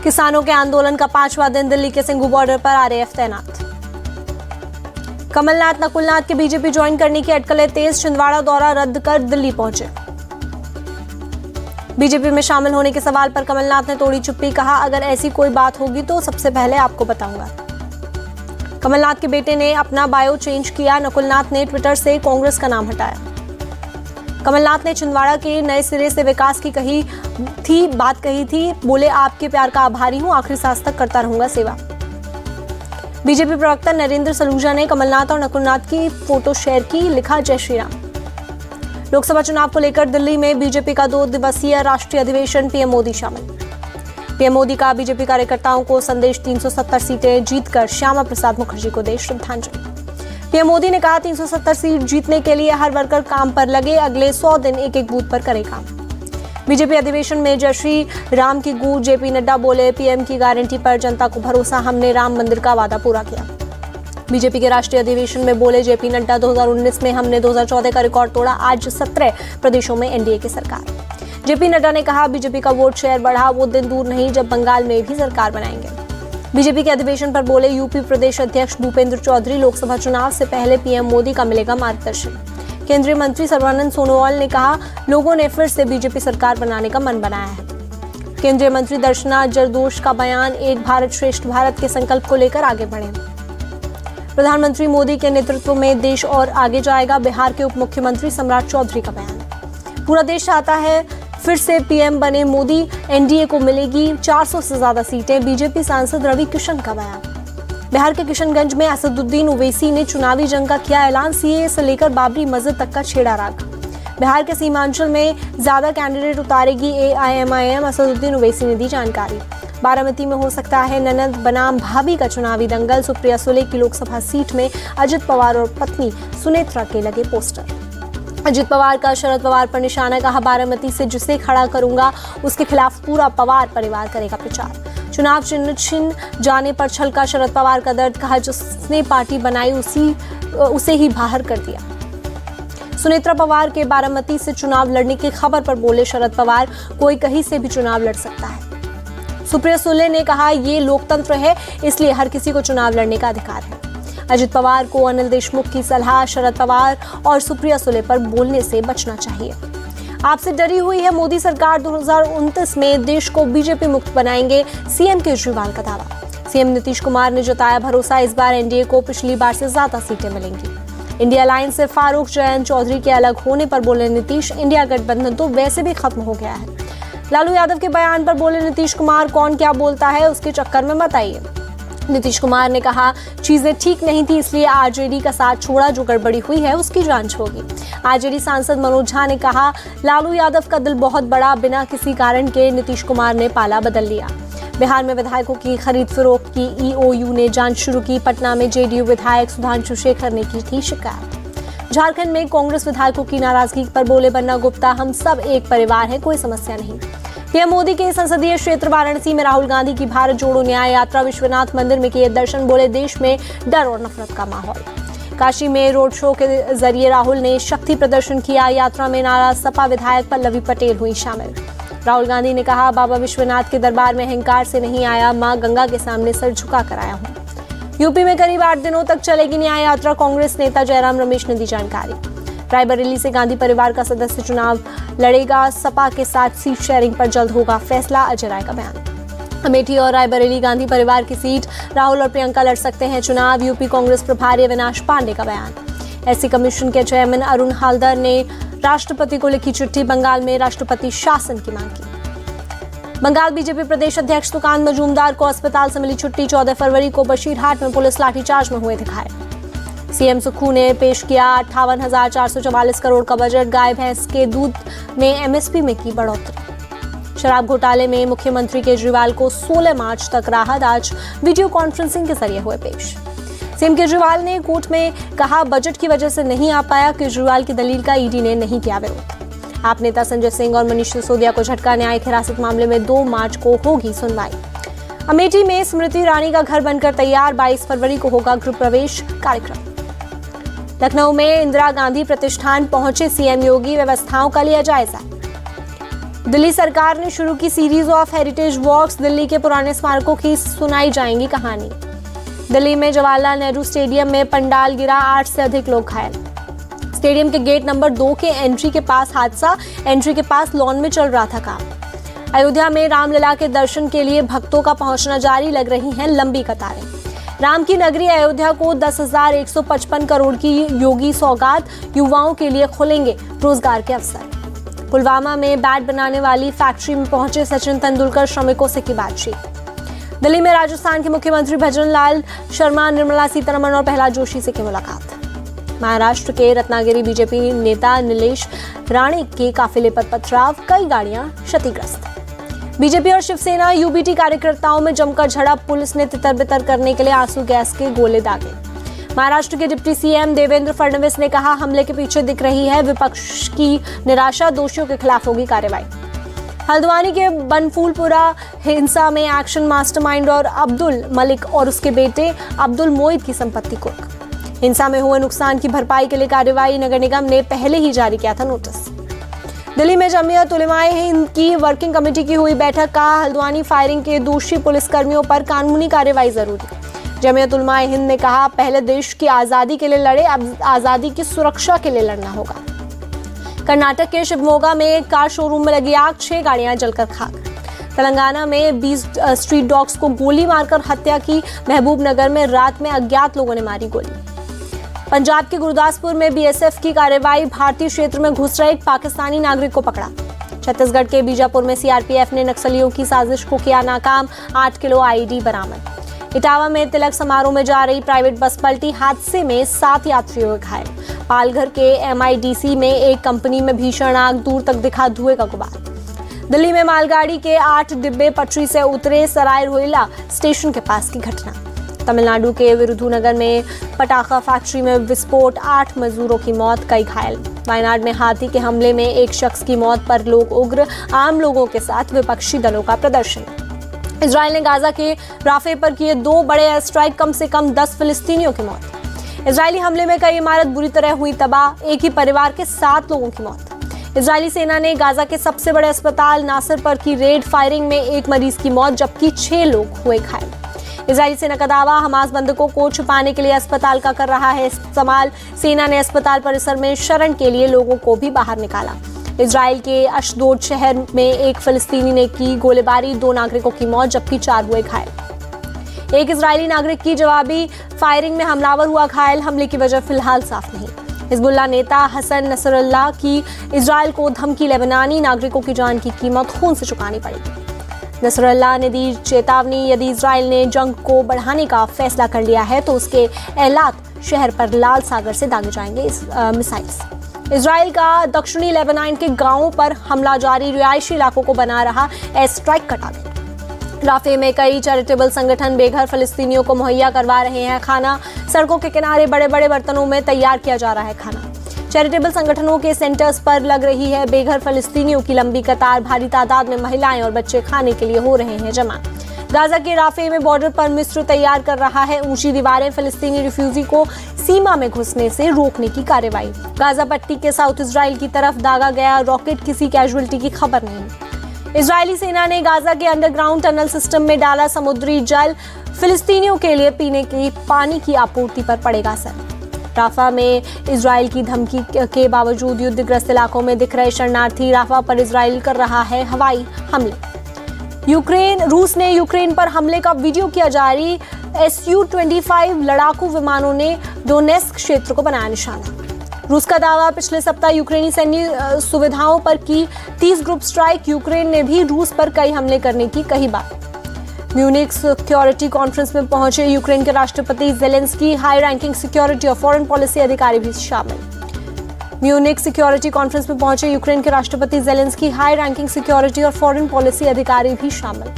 किसानों के आंदोलन का 5वां दिन, दिल्ली के सिंघू बॉर्डर पर आरएएफ तैनात। कमलनाथ नकुलनाथ के बीजेपी ज्वाइन करने की अटकलें तेज, छिंदवाड़ा दौरा रद्द कर दिल्ली पहुंचे। बीजेपी में शामिल होने के सवाल पर कमलनाथ ने तोड़ी चुप्पी, कहा अगर ऐसी कोई बात होगी तो सबसे पहले आपको बताऊंगा। कमलनाथ के बेटे ने अपना बायो चेंज किया, नकुलनाथ ने ट्विटर से कांग्रेस का नाम हटाया। कमलनाथ ने छिंदवाड़ा के नए सिरे से विकास की बात कही थी, बोले आपके प्यार का आभारी हूं, आखिरी सांस तक करता रहूंगा सेवा। बीजेपी प्रवक्ता नरेंद्र सलूजा ने कमलनाथ और नकुलनाथ की फोटो शेयर की, लिखा जय श्री राम। लोकसभा चुनाव को लेकर दिल्ली में बीजेपी का 2 दिवसीय राष्ट्रीय अधिवेशन, पीएम मोदी शामिल। पीएम मोदी का बीजेपी कार्यकर्ताओं को संदेश, 370 सीटें जीतकर श्यामा प्रसाद मुखर्जी को दे श्रद्धांजलि। पीएम मोदी ने कहा 370 सीट जीतने के लिए हर वर्कर काम पर लगे, अगले 100 दिन एक एक बूथ पर करे काम। बीजेपी अधिवेशन में जय श्री राम की गूंज, जेपी नड्डा बोले पीएम की गारंटी पर जनता को भरोसा, हमने राम मंदिर का वादा पूरा किया। बीजेपी के राष्ट्रीय अधिवेशन में बोले जेपी नड्डा 2019 में हमने 2014 का रिकॉर्ड तोड़ा, आज 17 प्रदेशों में एनडीए की सरकार। जेपी नड्डा ने कहा बीजेपी का वोट शेयर बढ़ा, वो दिन दूर नहीं जब बंगाल में भी सरकार बनाएंगे। बीजेपी के अधिवेशन पर बोले यूपी प्रदेश अध्यक्ष भूपेंद्र चौधरी, लोकसभा चुनाव से पहले पीएम मोदी का मिलेगा मार्गदर्शन। केंद्रीय मंत्री सर्बानंद सोनोवाल ने कहा लोगों ने फिर से बीजेपी सरकार बनाने का मन बनाया है। केंद्रीय मंत्री दर्शना जरदोश का बयान, एक भारत श्रेष्ठ भारत के संकल्प को लेकर आगे बढ़े। प्रधानमंत्री मोदी के नेतृत्व में देश और आगे जाएगा, बिहार के उप मुख्यमंत्री सम्राट चौधरी का बयान। पूरा देश चाहता है फिर से पीएम बने मोदी, एनडीए को मिलेगी 400 से ज्यादा सीटें, बीजेपी सांसद रवि किशन का बयान। बिहार के किशनगंज में असदुद्दीन ओवैसी ने चुनावी जंग का किया ऐलान, सीएए से लेकर बाबरी मस्जिद तक का छेड़ा राग। बिहार के सीमांचल में ज्यादा कैंडिडेट उतारेगी एआईएमआईएम, असदुद्दीन ओवैसी ने दी जानकारी। बारामती में हो सकता है ननद बनाम भाभी का चुनावी दंगल, सुप्रिया सुले की लोकसभा सीट में अजित पवार और पत्नी सुनेत्रा के लगे पोस्टर। अजित पवार का शरद पवार पर निशाना, कहा बारामती से जिसे खड़ा करूंगा उसके खिलाफ पूरा पवार परिवार करेगा प्रचार। चुनाव चिन्ह छिन जाने पर छलका शरद पवार का दर्द, कहा जिसने पार्टी बनाई उसे ही बाहर कर दिया। सुनेत्रा पवार के बारामती से चुनाव लड़ने की खबर पर बोले शरद पवार, कोई कहीं से भी चुनाव लड़ सकता है। सुप्रिया सुले ने कहा ये लोकतंत्र है, इसलिए हर किसी को चुनाव लड़ने का अधिकार है। अजित पवार को अनिल देशमुख की सलाह, शरद पवार और सुप्रिया सुले पर बोलने से बचना चाहिए। आपसे डरी हुई है मोदी सरकार, 2029 में देश को बीजेपी मुक्त बनाएंगे, सीएम केजरीवाल का दावा। सीएम नीतीश कुमार ने जताया भरोसा, इस बार एनडीए को पिछली बार से ज्यादा सीटें मिलेंगी। इंडिया अलायंस से फारूक जयंत चौधरी के अलग होने पर बोले नीतीश, इंडिया गठबंधन तो वैसे भी खत्म हो गया है। लालू यादव के बयान पर बोले नीतीश कुमार, कौन क्या बोलता है उसके चक्कर में मत आइए। नीतीश कुमार ने कहा चीजें ठीक नहीं थी इसलिए आरजेडी का साथ छोड़ा, जो गड़बड़ी हुई है उसकी जांच होगी। आरजेडी सांसद मनोज झा ने कहा लालू यादव का दिल बहुत बड़ा, बिना किसी कारण के नीतीश कुमार ने पाला बदल लिया। बिहार में विधायकों की खरीद फरोख्त की ईओयू ने जांच शुरू की, पटना में जेडीयू विधायक सुधांशु शेखर ने की थी शिकायत। झारखंड में कांग्रेस विधायकों की नाराजगी पर बोले बन्ना गुप्ता, हम सब एक परिवार है, कोई समस्या नहीं। पीएम मोदी के संसदीय क्षेत्र वाराणसी में राहुल गांधी की भारत जोड़ो न्याय यात्रा, विश्वनाथ मंदिर में किए दर्शन, बोले देश में डर और नफरत का माहौल। काशी में रोड शो के जरिए राहुल ने शक्ति प्रदर्शन किया, यात्रा में नाराज सपा विधायक पल्लवी पटेल हुई शामिल। राहुल गांधी ने कहा बाबा विश्वनाथ के दरबार में अहंकार से नहीं आया, मां गंगा के सामने सर झुका कर आया हूँ। यूपी में करीब 8 दिनों तक चलेगी न्याय यात्रा, कांग्रेस नेता जयराम रमेश ने दी जानकारी। रायबरेली से गांधी परिवार का सदस्य चुनाव लड़ेगा, सपा के साथ सीट शेयरिंग पर जल्द होगा फैसला, अजय राय का बयान। अमेठी और रायबरेली गांधी परिवार की सीट, राहुल और प्रियंका लड़ सकते हैं चुनाव, यूपी कांग्रेस प्रभारी अविनाश पांडे का बयान। एससी कमीशन के चेयरमैन अरुण हालदर ने राष्ट्रपति को लिखी चिट्ठी, बंगाल में राष्ट्रपति शासन की मांग की। बंगाल बीजेपी प्रदेश अध्यक्ष सुकांत मजूमदार को अस्पताल से मिली छुट्टी, 14 फरवरी को बशीरहाट में पुलिस लाठीचार्ज में हुए थे घायल। सीएम सुक्खू ने पेश किया 58,444 करोड़ का बजट, गाय भैंस के दूध में एमएसपी में की बढ़ोतरी। शराब घोटाले में मुख्यमंत्री केजरीवाल को 16 मार्च तक राहत, आज वीडियो कॉन्फ्रेंसिंग के जरिए हुए पेश। सीएम केजरीवाल ने कोर्ट में कहा बजट की वजह से नहीं आ पाया, केजरीवाल की दलील का ईडी ने नहीं किया विरोध। आप नेता संजय सिंह और मनीष सिसोदिया को झटका, न्यायिक हिरासत मामले में 2 मार्च को होगी सुनवाई। अमेठी में स्मृति ईरानी का घर बनकर तैयार, 22 फरवरी को होगा गृह प्रवेश कार्यक्रम। लखनऊ में इंदिरा गांधी प्रतिष्ठान पहुंचे सीएम योगी, व्यवस्थाओं का लिया जायजा। दिल्ली सरकार ने शुरू की series of heritage walks, Delhi के पुराने स्मारकों की सुनाई जाएंगी कहानी। दिल्ली में जवाहरलाल नेहरू स्टेडियम में पंडाल गिरा, 8 से अधिक लोग घायल। स्टेडियम के गेट नंबर 2 के एंट्री के पास हादसा, एंट्री के पास लॉन में चल रहा था काम। अयोध्या में रामलला के दर्शन के लिए भक्तों का पहुंचना जारी, लग रही हैं लंबी कतारें। राम की नगरी अयोध्या को 10,155 करोड़ की योगी सौगात, युवाओं के लिए खुलेंगे रोजगार के अवसर। पुलवामा में बैट बनाने वाली फैक्ट्री में पहुंचे सचिन तेंदुलकर, श्रमिकों से की बातचीत। दिल्ली में राजस्थान के मुख्यमंत्री भजन लाल शर्मा, निर्मला सीतारमण और प्रहलाद जोशी से की मुलाकात। महाराष्ट्र के रत्नागिरी बीजेपी नेता नीलेश राणे के काफिले पर पथराव, कई गाड़ियां क्षतिग्रस्त। बीजेपी और शिवसेना यूबीटी कार्यकर्ताओं में जमकर झड़प, पुलिस ने तितर-बितर करने के लिए आंसू गैस के गोले दागे। महाराष्ट्र के डिप्टी सीएम देवेंद्र फडणवीस ने कहा, हमले के पीछे दिख रही है विपक्ष की निराशा, दोषियों के खिलाफ होगी कार्रवाई। हल्द्वानी के बनफूलपुरा हिंसा में एक्शन मास्टरमाइंड और अब्दुल मलिक और उसके बेटे अब्दुल मोइद की संपत्ति कुर्क। हिंसा में हुए नुकसान की भरपाई के लिए कार्रवाई, नगर निगम ने पहले ही जारी किया था नोटिस। दिल्ली में जमीयत उलेमाए हिंद की वर्किंग कमेटी की हुई बैठक, कहा हल्द्वानी फायरिंग के दोषी पुलिसकर्मियों पर कानूनी कार्रवाई जरूरी। जमीयत उलेमाए हिंद ने कहा, पहले देश की आजादी के लिए लड़े, अब आजादी की सुरक्षा के लिए लड़ना होगा। कर्नाटक के शिवमोगा में एक कार शोरूम में लगी आग, 6 गाड़ियां जलकर खाक। तेलंगाना में 20 स्ट्रीट डॉग्स को गोली मारकर हत्या की, महबूबनगर में रात में अज्ञात लोगों ने मारी गोली। पंजाब के गुरदासपुर में बीएसएफ की कार्रवाई, भारतीय क्षेत्र में घुस रहे एक पाकिस्तानी नागरिक को पकड़ा। छत्तीसगढ़ के बीजापुर में सीआरपीएफ ने नक्सलियों की साजिश को किया नाकाम, 8 किलो आईडी बरामद। इटावा में तिलक समारोह में जा रही प्राइवेट बस पलटी, हादसे में 7 यात्री हुए घायल। पालघर के एमआईडीसी में एक कंपनी में भीषण आग, दूर तक दिखा धुएं का गुबार। दिल्ली में मालगाड़ी के 8 डिब्बे पटरी से उतरे, सराय रोहिला स्टेशन के पास की घटना। तमिलनाडु के विरुधुनगर में पटाखा फैक्ट्री में विस्फोट, 8 मजदूरों की मौत, कई घायल। वायनाड में हाथी के हमले में एक शख्स की मौत पर लोग उग्र, आम लोगों के साथ विपक्षी दलों का प्रदर्शन। इजराइल ने गाजा के राफे पर किए 2 बड़े एयर स्ट्राइक, कम से कम 10 फिलिस्तीनियों की मौत। इजरायली हमले में कई इमारत बुरी तरह हुई तबाह, एक ही परिवार के 7 लोगों की मौत। इजरायली सेना ने गाजा के सबसे बड़े अस्पताल नासिर पर की रेड, फायरिंग में 1 मरीज की मौत, जबकि 6 लोग हुए घायल। इजरायली सेना का दावा, हमास बंधकों को छुपाने के लिए अस्पताल का कर रहा है इस्तेमाल। सेना ने अस्पताल परिसर में शरण के लिए लोगों को भी बाहर निकाला। इजराइल के अशदोद शहर में एक फिलिस्तीनी ने की गोलीबारी, 2 नागरिकों की मौत, जबकि 4 हुए घायल। एक इजरायली नागरिक की जवाबी फायरिंग में हमलावर हुआ घायल, हमले की वजह फिलहाल साफ नहीं। हिजबुल्लाह नेता हसन नसरुल्लाह की इजराइल को धमकी, लेबनानी नागरिकों की जान की कीमत खून से चुकानी पड़ेगी। नसरुल्लाह ने दी चेतावनी, यदि इजराइल ने जंग को बढ़ाने का फैसला कर लिया है तो उसके एलात शहर पर लाल सागर से दागे जाएंगे मिसाइल्स। इजराइल का दक्षिणी लेबनान के गांवों पर हमला जारी, रिहायशी इलाकों को बना रहा एयर स्ट्राइक का टारगेट। राफे में कई चैरिटेबल संगठन बेघर फिलिस्तीनियों को मुहैया करवा रहे हैं खाना। सड़कों के किनारे बड़े बड़े बर्तनों में तैयार किया जा रहा है खाना। चैरिटेबल संगठनों के सेंटर्स पर लग रही है बेघर फिलिस्तीनियों की लंबी कतार, भारी तादाद में महिलाएं और बच्चे खाने के लिए हो रहे हैं जमा। गाजा के राफे में बॉर्डर पर मिस्र तैयार कर रहा है ऊंची दीवारें, फिलिस्तीनी रिफ्यूजी को सीमा में घुसने से रोकने की कार्रवाई। गाजा पट्टी के साउथ इजराइल की तरफ दागा गया रॉकेट, किसी कैजुअल्टी की खबर नहीं। इजरायली सेना ने गाजा के अंडरग्राउंड टनल सिस्टम में डाला समुद्री जल, फिलिस्तीनियों के लिए पीने के पानी की आपूर्ति पर पड़ेगा असर। राफा में इजराइल की धमकी के बावजूद युद्धग्रस्त इलाकों में दिख रहे शरणार्थी, राफा पर इजराइल कर रहा है हवाई हमले। रूस ने यूक्रेन पर हमले का वीडियो किया जारी, Su-25 लड़ाकू विमानों ने डोनेस्क क्षेत्र को बनाया निशाना। रूस का दावा, पिछले सप्ताह यूक्रेनी सैन्य सुविधाओं पर की 30 ग्रुप स्ट्राइक, यूक्रेन ने भी रूस पर कई हमले करने की कही बात। म्यूनिख सिक्योरिटी कॉन्फ्रेंस में पहुंचे यूक्रेन के राष्ट्रपति जेलेंस्की, हाई रैंकिंग सिक्योरिटी और फॉरेन पॉलिसी अधिकारी भी शामिल। म्यूनिख सिक्योरिटी कॉन्फ्रेंस में पहुंचे यूक्रेन के राष्ट्रपति जेलेंस्की, हाई रैंकिंग सिक्योरिटी और फॉरेन पॉलिसी अधिकारी भी शामिल।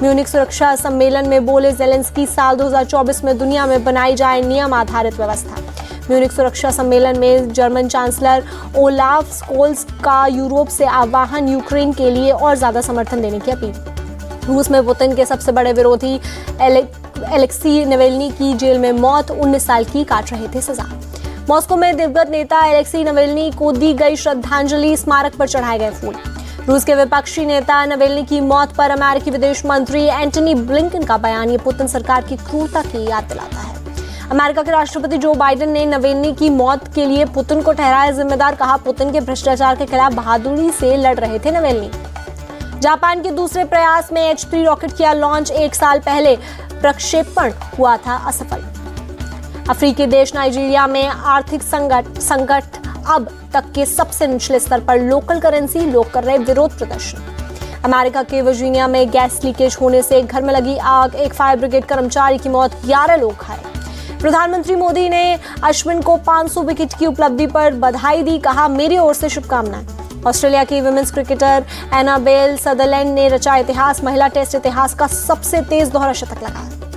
म्यूनिख सुरक्षा सम्मेलन में बोले जेलेंस्की, साल 2024 में दुनिया में बनाई जाए नियम आधारित व्यवस्था। म्यूनिख सुरक्षा सम्मेलन में जर्मन चांसलर ओलाफ स्कोल्स का यूरोप से आह्वान, यूक्रेन के लिए और ज्यादा समर्थन देने की अपील। रूस में पुतिन के सबसे बड़े विरोधी एलेक्सी नवेल्नी की जेल में मौत, 19 साल की काट रहे थे सजा। मॉस्को में दिवंगत नेता एलेक्सी नवेल्नी को दी गई श्रद्धांजलि, स्मारक पर चढ़ाए गए फूल। रूस के विपक्षी नेता नवेल्नी की मौत पर अमेरिकी विदेश मंत्री एंटनी ब्लिंकन का बयान ये पुतिन सरकार की क्रूरता की याद दिलाता है। अमेरिका के राष्ट्रपति जो बाइडेन ने नवेल्नी की मौत के लिए पुतिन को ठहराया जिम्मेदार, कहा पुतिन के भ्रष्टाचार के खिलाफ बहादुरी से लड़ रहे थे नवेल्नी। जापान के दूसरे प्रयास में H3 रॉकेट किया लॉन्च, 1 साल पहले प्रक्षेपण हुआ था असफल। अफ्रीकी देश नाइजीरिया में आर्थिक संकट, अब तक के सबसे निचले स्तर पर लोकल करेंसी, लोग कर रहे विरोध प्रदर्शन। अमेरिका के वर्जीनिया में गैस लीकेज होने से एक घर में लगी आग, एक फायर ब्रिगेड कर्मचारी की मौत, 11 लोग घायल। प्रधानमंत्री मोदी ने अश्विन को 500 विकेट की उपलब्धि पर बधाई दी, कहा मेरी ओर से शुभकामनाएं। ऑस्ट्रेलिया की वुमेन्स क्रिकेटर एनाबेल सदरलैंड ने रचा इतिहास, महिला टेस्ट इतिहास का सबसे तेज दोहरा शतक लगाया।